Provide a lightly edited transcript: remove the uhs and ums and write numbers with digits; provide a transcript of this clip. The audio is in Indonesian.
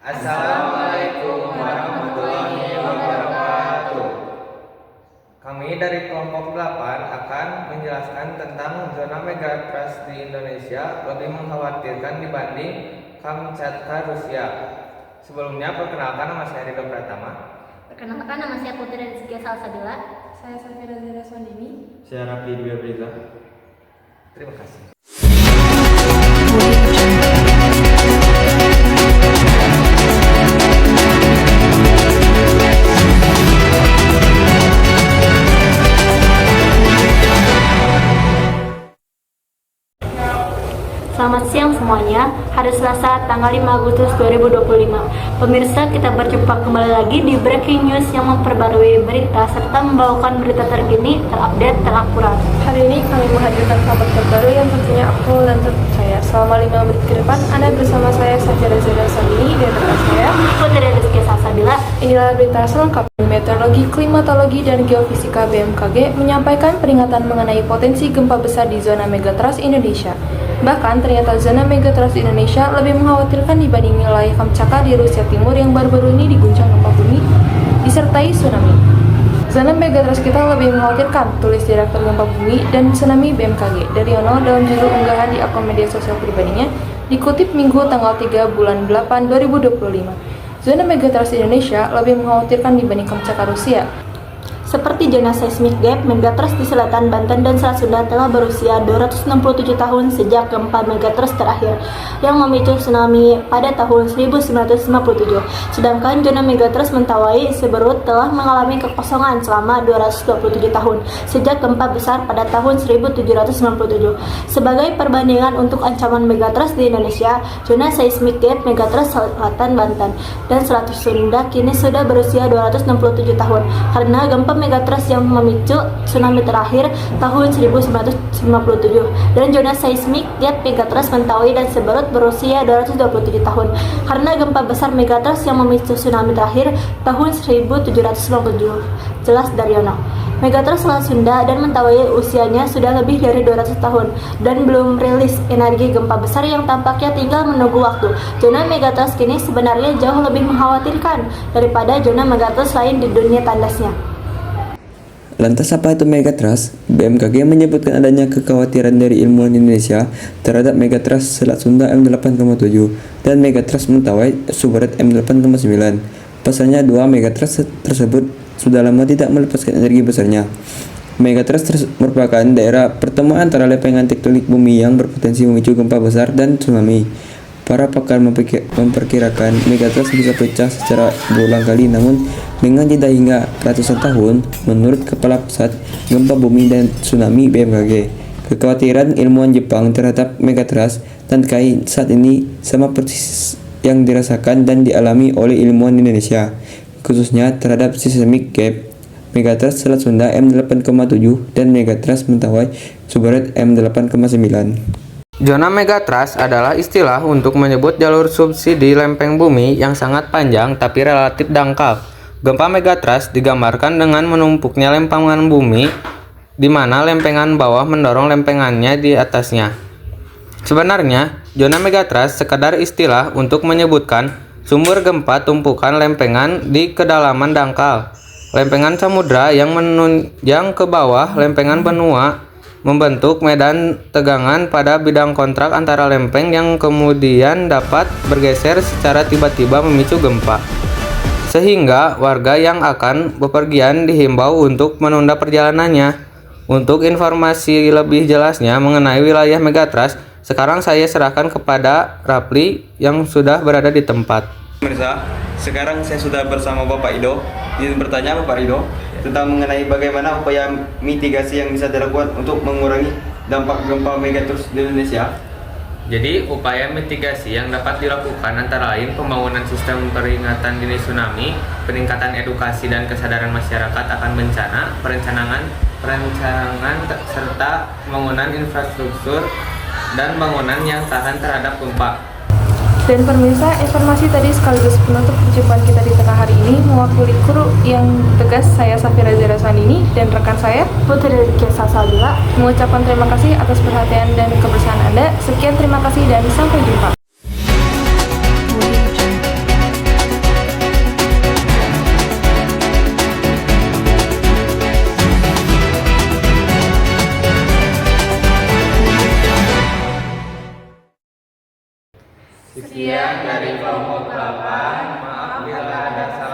Assalamualaikum warahmatullahi wabarakatuh. Kami dari kelompok 8 akan menjelaskan tentang zona megatrust di Indonesia lebih mengkhawatirkan dibanding Kamchatka, Rusia. Sebelumnya perkenalkan, nama saya Ridho Pratama. Perkenalkan, nama saya Putri Rizky Salsabila. Saya Safira Zara Sondini. Saya Raffi Dwi Abriza. Terima kasih. Selamat siang semuanya, hari Selasa tanggal 5 Agustus 2025. Pemirsa, kita berjumpa kembali lagi di Breaking News yang memperbarui berita serta membawakan berita terkini, terupdate, terakurat. Hari ini kami menghadirkan kabar terbaru yang tentunya aktual dan terpercaya. Selama 5 menit ke depan, Anda bersama saya Safira Zara Sondini dan rekan saya Putri Rizky Salsabila. Inilah berita selengkap. Meteorologi, Klimatologi, dan Geofisika BMKG menyampaikan peringatan mengenai potensi gempa besar di zona megatrust Indonesia. Bahkan ternyata zona megatrust Indonesia lebih mengkhawatirkan dibanding wilayah Kamchatka di Rusia Timur yang baru-baru ini diguncang gempa bumi disertai tsunami. Zona megatrust kita lebih mengkhawatirkan, tulis Direktur Gempa Bumi dan Tsunami BMKG Daryono dalam judul unggahan di akun media sosial pribadinya, dikutip Minggu tanggal 3 bulan 8 2025. Zona megatrust Indonesia lebih mengkhawatirkan dibanding Kamchatka Rusia. Seperti zona seismik gap, megatrust di selatan Banten dan Selat Sunda telah berusia 267 tahun sejak gempa megatrust terakhir yang memicu tsunami pada tahun 1957. Sedangkan zona megatrust Mentawai Seberut telah mengalami kekosongan selama 227 tahun sejak gempa besar pada tahun 1797. Sebagai perbandingan untuk ancaman megatrust di Indonesia, zona seismik gap megatrust selatan Banten dan Selat Sunda kini sudah berusia 267 tahun karena gempa megatrust yang memicu tsunami terakhir tahun 1957 dan zona seismik gap megatrust Mentawai dan Seberut berusia 227 tahun karena gempa besar megatrust yang memicu tsunami terakhir tahun 1757. Jelas Daryono. Megatrust Selat Sunda dan Mentawai usianya sudah lebih dari 200 tahun dan belum rilis energi gempa besar yang tampaknya tinggal menunggu waktu. Zona megatrust kini sebenarnya jauh lebih mengkhawatirkan daripada zona megatrust lain di dunia tandasnya. Lantas apa itu megatrust? BMKG menyebutkan adanya kekhawatiran dari ilmuwan Indonesia terhadap megatrust Selat Sunda M8,7 dan megatrust Mentawai Seberut M8,9. Pasalnya dua megatrust tersebut sudah lama tidak melepaskan energi besarnya. Megatrust merupakan daerah pertemuan antara lempengan tektonik bumi yang berpotensi memicu gempa besar dan tsunami. Para pakar memperkirakan megatrust bisa pecah secara berulang kali namun dengan jeda hingga ratusan tahun menurut Kepala Pusat Gempa Bumi dan Tsunami BMKG. Kekhawatiran ilmuwan Jepang terhadap megatrust dan KI saat ini sama persis yang dirasakan dan dialami oleh ilmuwan Indonesia, khususnya terhadap seismic gap megatrust Selat Sunda M8,7 dan megatrust Mentawai Seberut M8,9. Zona megatrust adalah istilah untuk menyebut jalur subsidi lempeng bumi yang sangat panjang tapi relatif dangkal. Gempa megatrust digambarkan dengan menumpuknya lempengan bumi di mana lempengan bawah mendorong lempengannya di atasnya. Sebenarnya, zona megatrust sekadar istilah untuk menyebutkan sumber gempa tumpukan lempengan di kedalaman dangkal. Lempengan samudra yang menunjang ke bawah lempengan benua membentuk medan tegangan pada bidang kontrak antara lempeng yang kemudian dapat bergeser secara tiba-tiba memicu gempa. Sehingga warga yang akan bepergian dihimbau untuk menunda perjalanannya. Untuk informasi lebih jelasnya mengenai wilayah megatrust, sekarang saya serahkan kepada Rapli yang sudah berada di tempat. Pemirsa, sekarang saya sudah bersama Bapak Ido. Izin bertanya Bapak Ido tentang mengenai bagaimana upaya mitigasi yang bisa dilakukan untuk mengurangi dampak gempa megatrust di Indonesia. Jadi, upaya mitigasi yang dapat dilakukan antara lain pembangunan sistem peringatan dini tsunami, peningkatan edukasi dan kesadaran masyarakat akan bencana, perencanaan serta pembangunan infrastruktur dan bangunan yang tahan terhadap gempa. Dan pemirsa, informasi tadi sekaligus penutup perjumpaan kita di tengah hari ini. Mewakili kru yang tegas, saya Safira Zara Sondini dan rekan saya Putri Rizky Salsabila mengucapkan terima kasih atas perhatian dan kebersamaan Anda. Sekian, terima kasih dan sampai jumpa. Sekian dari kelompok 8. Maaf bila ada salah